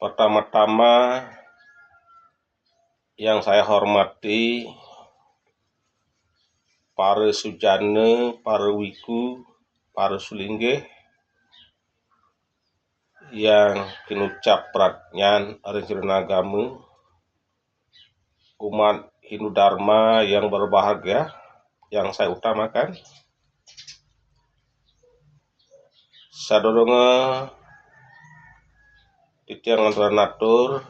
Pertama-tama yang saya hormati para sujana, para wiku, para sulinggih yang kinucap pratnyan arencana agama, umat Hindu Dharma yang berbahagia, yang saya utamakan. Sadurunge titiang aturan atur,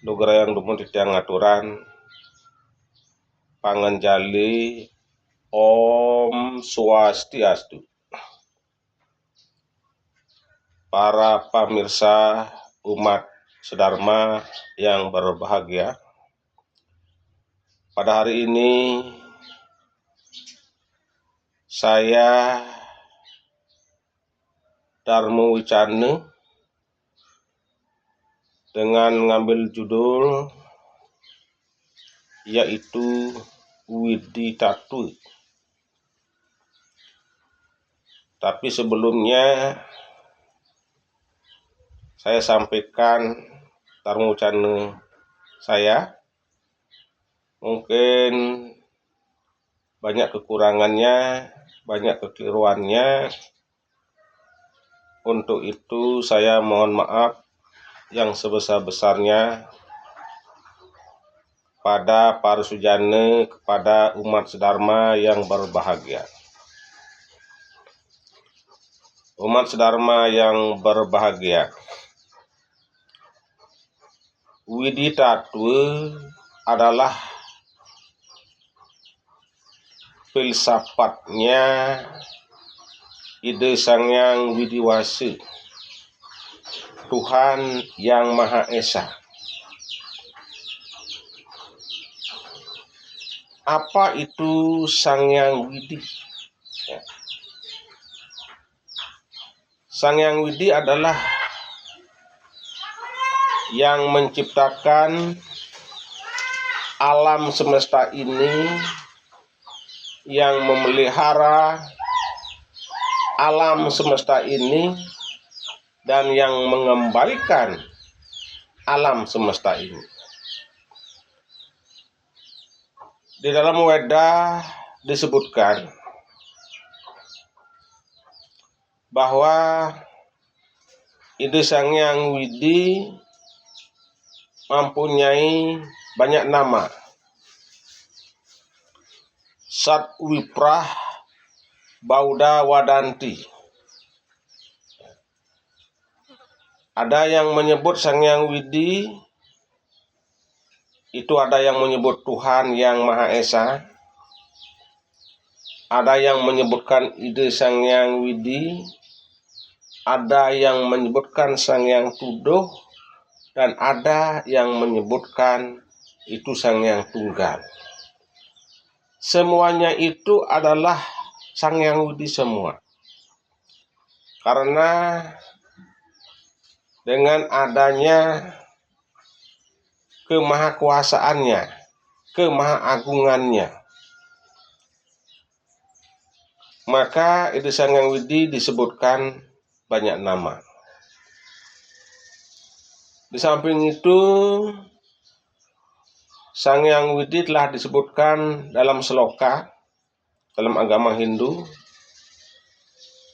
nugrayang dumun titiang aturan, panganjali Om Swastiastu. Para pemirsa umat sedharma yang berbahagia, pada hari ini saya Darmo Wicana dengan mengambil judul yaitu Widi Tatu. Tapi sebelumnya saya sampaikan Darmo Wicana saya mungkin banyak kekurangannya, banyak kekeliruannya. Untuk itu saya mohon maaf yang sebesar-besarnya pada para sujana, kepada umat sedharma yang berbahagia. Umat sedharma yang berbahagia, Widi Tatu adalah filsafatnya ide Sang Hyang Widiwasa, Tuhan yang Maha Esa. Apa itu Sang Hyang Widi? Sang Hyang Widi adalah yang menciptakan alam semesta ini, yang memelihara alam semesta ini, dan yang mengembalikan alam semesta ini. Di dalam Weda disebutkan bahwa ide Sang Hyang Widi mempunyai banyak nama. Sat Wiprah Bauda Wadanti. Ada yang menyebut Sang Hyang Widi itu, ada yang menyebut Tuhan yang Maha Esa, ada yang menyebutkan ide Sang Hyang Widi, ada yang menyebutkan Sang Hyang Tuduh, dan ada yang menyebutkan itu Sang Hyang Tunggal. Semuanya itu adalah Sang Hyang Widi semua. Karena dengan adanya kemahakuasaannya, kemahaagungannya, maka ide Sang Hyang Widi disebutkan banyak nama. Di samping itu, Sang Hyang Widi telah disebutkan dalam seloka dalam agama Hindu.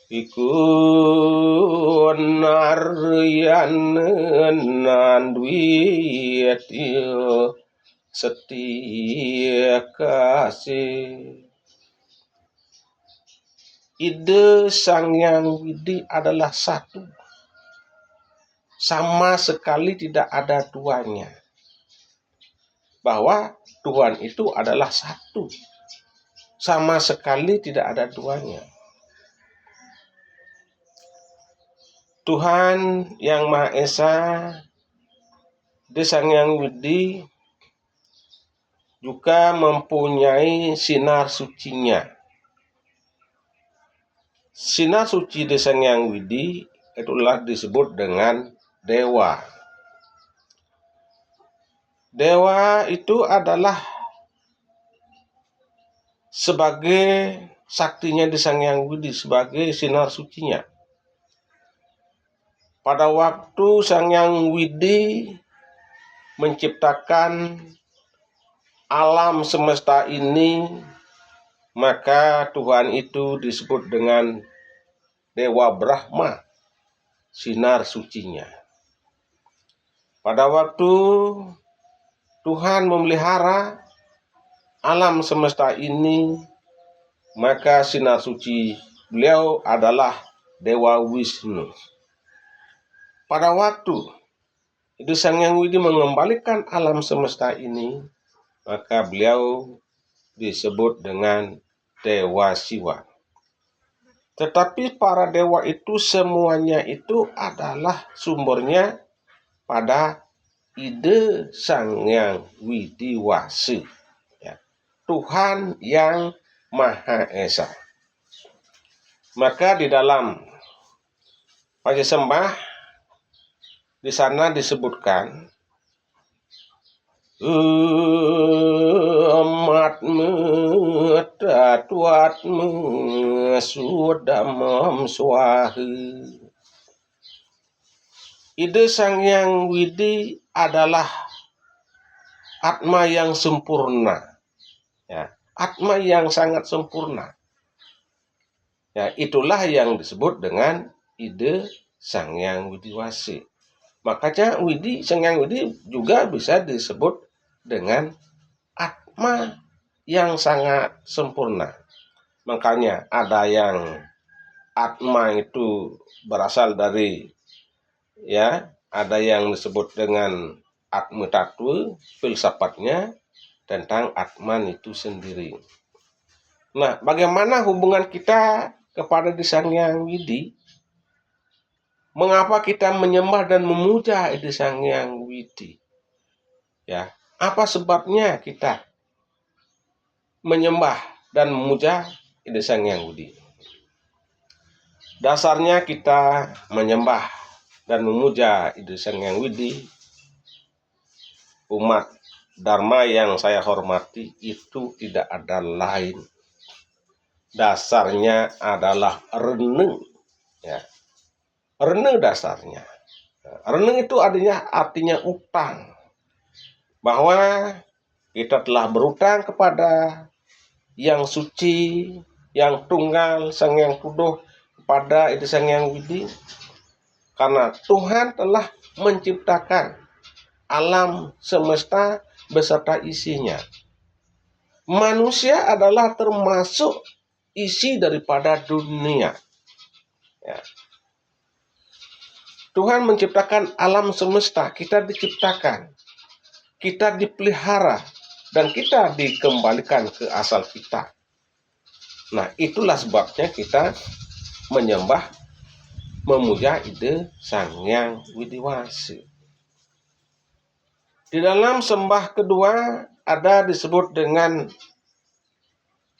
Iku naryanandwityo setia kasih. Ide Sang Hyang Widi adalah satu, sama sekali tidak ada duanya. Bahwa Tuhan itu adalah satu, sama sekali tidak ada duanya. Tuhan yang Maha Esa, Sang Hyang Widi juga mempunyai sinar sucinya. Sinar suci Sang Hyang Widi itulah disebut dengan dewa. Dewa itu adalah sebagai saktinya Sang Hyang Widi, sebagai sinar sucinya. Pada waktu Sang Hyang Widi menciptakan alam semesta ini, maka Tuhan itu disebut dengan Dewa Brahma, sinar sucinya. Pada waktu Tuhan memelihara alam semesta ini, maka sinar suci beliau adalah Dewa Wisnu. Pada waktu itu Sang Hyang Widi mengembalikan alam semesta ini, maka beliau disebut dengan Dewa Siwa. Tetapi para dewa itu semuanya itu adalah sumbernya pada ide Sang Hyang Widiwasi, ya, Tuhan yang Maha Esa. Maka di dalam Pajak Sembah di sana disebutkan amat metatuat mesudamam suahi. Ide Sang Hyang Widi adalah Atma yang sempurna, ya, Atma yang sangat sempurna. Ya, itulah yang disebut dengan ide Sang Hyang Widiwasi. Makanya Sang Hyang Widi juga bisa disebut dengan Atma yang sangat sempurna. Makanya ada yang Atma itu berasal dari, ya, ada yang disebut dengan Atma Tattwa, filsafatnya tentang Atman itu sendiri. Nah, bagaimana hubungan kita kepada Sang Hyang Widi? Mengapa kita menyembah dan memuja ide Sang Hyang Widi? Ya, apa sebabnya kita menyembah dan memuja ide Sang Hyang Widi? Dasarnya kita menyembah dan memuja ide Sang Hyang Widi, umat Dharma yang saya hormati, itu tidak ada lain. Dasarnya adalah reneng, ya. Reneng dasarnya. Reneng itu artinya utang. Bahwa kita telah berutang kepada yang suci, yang tunggal, Sang Hyang Tuduh, kepada itu Sang Hyang Widi. Karena Tuhan telah menciptakan alam semesta beserta isinya. Manusia adalah termasuk isi daripada dunia. Ya. Tuhan menciptakan alam semesta, kita diciptakan, kita dipelihara, dan kita dikembalikan ke asal kita. Nah, itulah sebabnya kita menyembah, memuja ide Sang Hyang Widiwasi. Di dalam sembah kedua ada disebut dengan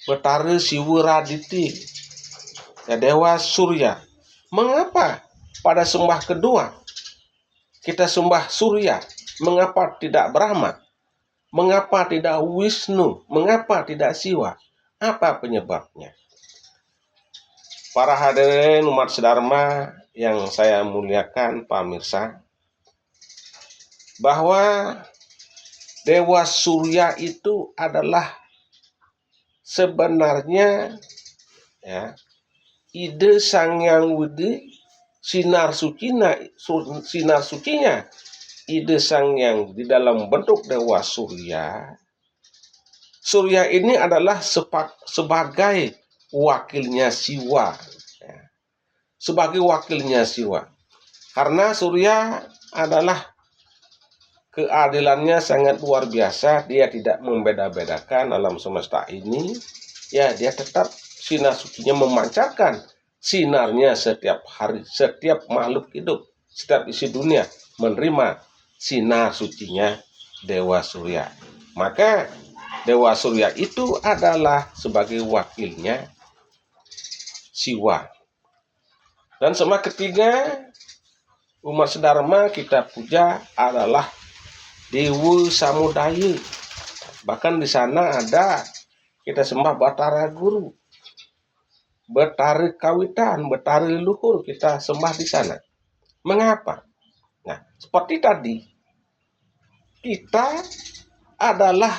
Betara Siwaraditi, ya, Dewa Surya. Mengapa pada sembah kedua kita sembah Surya? Mengapa tidak Brahma? Mengapa tidak Wisnu? Mengapa tidak Siwa? Apa penyebabnya? Para hadirin umat sedharma yang saya muliakan, pemirsa, bahwa Dewa Surya itu adalah sebenarnya, ya, ide Sang Hyang Widi, sinar sucinya ide Sang Hyang di dalam bentuk Dewa Surya. Surya ini adalah sebagai wakilnya Siwa, ya, sebagai wakilnya Siwa. Karena Surya adalah keadilannya sangat luar biasa, dia tidak membeda-bedakan alam semesta ini, ya, dia tetap sinar sucinya memancarkan sinarnya setiap hari, setiap makhluk hidup, setiap isi dunia menerima sinar sucinya Dewa Surya. Maka Dewa Surya itu adalah sebagai wakilnya Siwa. Dan sembah ketiga umat sedharma kita puja adalah Dewa Samudaya. Bahkan di sana ada kita sembah Batara Guru, Betara Kawitan, Betara Leluhur, kita sembah di sana. Mengapa? Nah, seperti tadi, kita adalah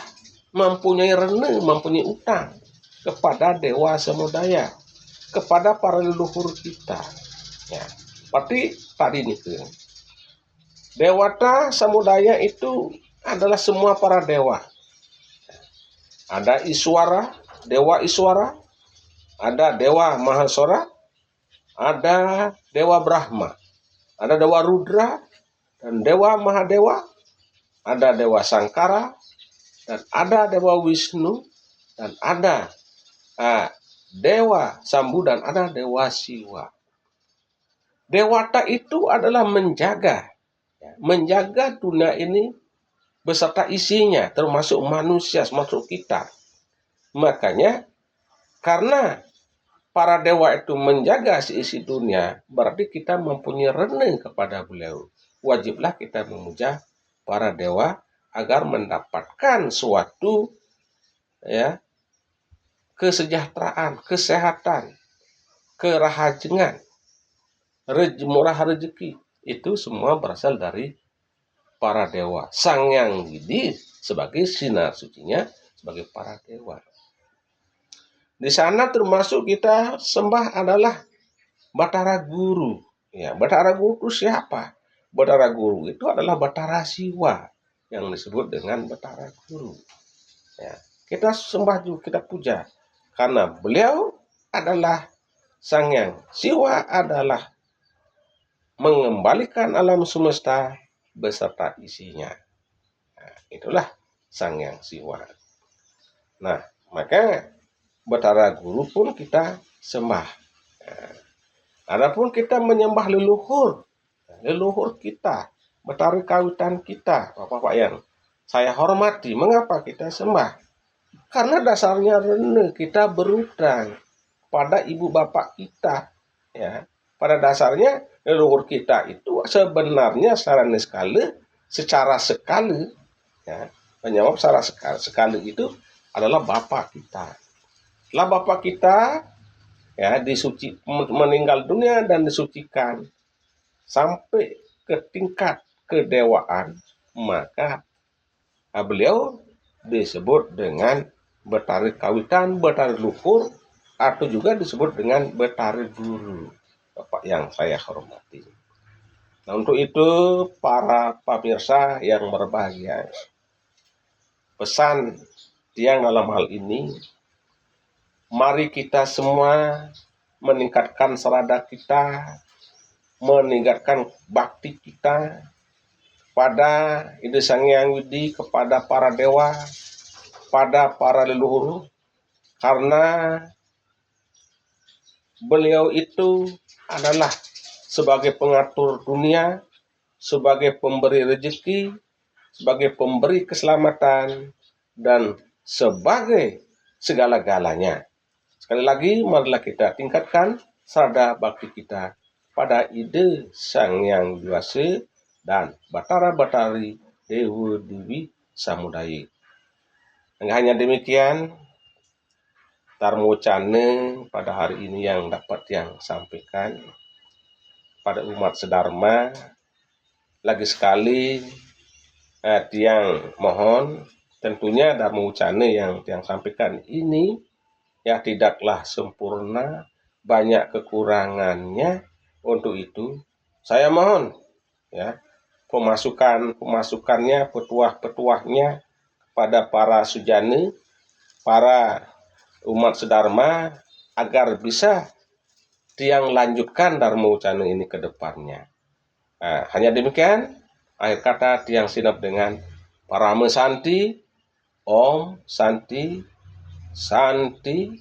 mempunyai mempunyai utang kepada dewa samudaya, kepada para leluhur kita. Ya, seperti tadi nih, Dewata Samudaya itu adalah semua para dewa. Ada Iswara, Dewa Iswara, ada Dewa Mahasora, ada Dewa Brahma, ada Dewa Rudra, dan Dewa Mahadewa, ada Dewa Sangkara, dan ada Dewa Wisnu, dan ada Dewa Sambu, dan ada Dewa Siwa. Dewata itu adalah menjaga dunia ini beserta isinya, termasuk manusia, termasuk kita. Makanya, karena para dewa itu menjaga isi dunia, berarti kita mempunyai rene kepada beliau. Wajiblah kita memuja para dewa agar mendapatkan suatu kesejahteraan, kesehatan, kerahajengan, murah rezeki. Itu semua berasal dari para dewa. Sang Hyang Widi sebagai sinar sucinya sebagai para dewa. Di sana termasuk kita sembah adalah Batara Guru. Ya, Batara Guru itu siapa? Batara Guru itu adalah Batara Siwa yang disebut dengan Batara Guru. Ya, kita sembah juga, kita puja karena beliau adalah Sang Hyang. Siwa adalah mengembalikan alam semesta beserta isinya. Nah, itulah Sang Hyang Siwa. Nah, maka Batara Guru pun kita sembah. Adapun kita menyembah leluhur kita, Batara kawitan kita, Bapak-bapak yang saya hormati. Mengapa kita sembah? Karena dasarnya rene kita berutang pada ibu bapak kita. Ya, pada dasarnya leluhur kita itu sebenarnya secara sekali, ya, penyebab secara sekali itu adalah bapak kita. Setelah bapak kita meninggal dunia dan disucikan sampai ke tingkat kedewaan, maka beliau disebut dengan Batara Kawitan, Batara Luhur, atau juga disebut dengan Batara Guru, Bapak yang saya hormati. Nah, untuk itu para pemirsa yang berbahagia, pesan yang dalam hal ini, mari kita semua meningkatkan serada kita, meningkatkan bakti kita pada Ide Sang Hyang Widi, kepada para dewa, pada para leluhur, karena beliau itu adalah sebagai pengatur dunia, sebagai pemberi rezeki, sebagai pemberi keselamatan, dan sebagai segala-galanya. Sekali lagi, marilah kita tingkatkan serada bakti kita pada Ide Sang Hyang Widi dan Batara-Batari Dewa-Dewi Samudaya. Hanya demikian Tarmo Cane pada hari ini yang dapat yang sampaikan pada umat sedharma. Lagi sekali tiang mohon tentunya Darmo Cane yang sampaikan ini ya tidaklah sempurna, banyak kekurangannya. Untuk itu saya mohon ya pemasukannya, petuah-petuahnya pada para sujani, para umat sedharma, agar bisa tiang lanjutkan Darmo Cane ini ke depannya. Nah, hanya demikian akhir kata tiang sinap dengan Parama Santi, Om Santi, Santi,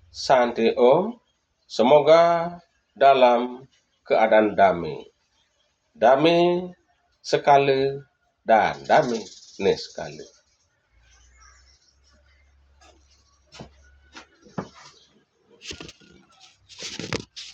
Santi Om. Semoga dalam keadaan damai. Damai sekali dan damai sekali.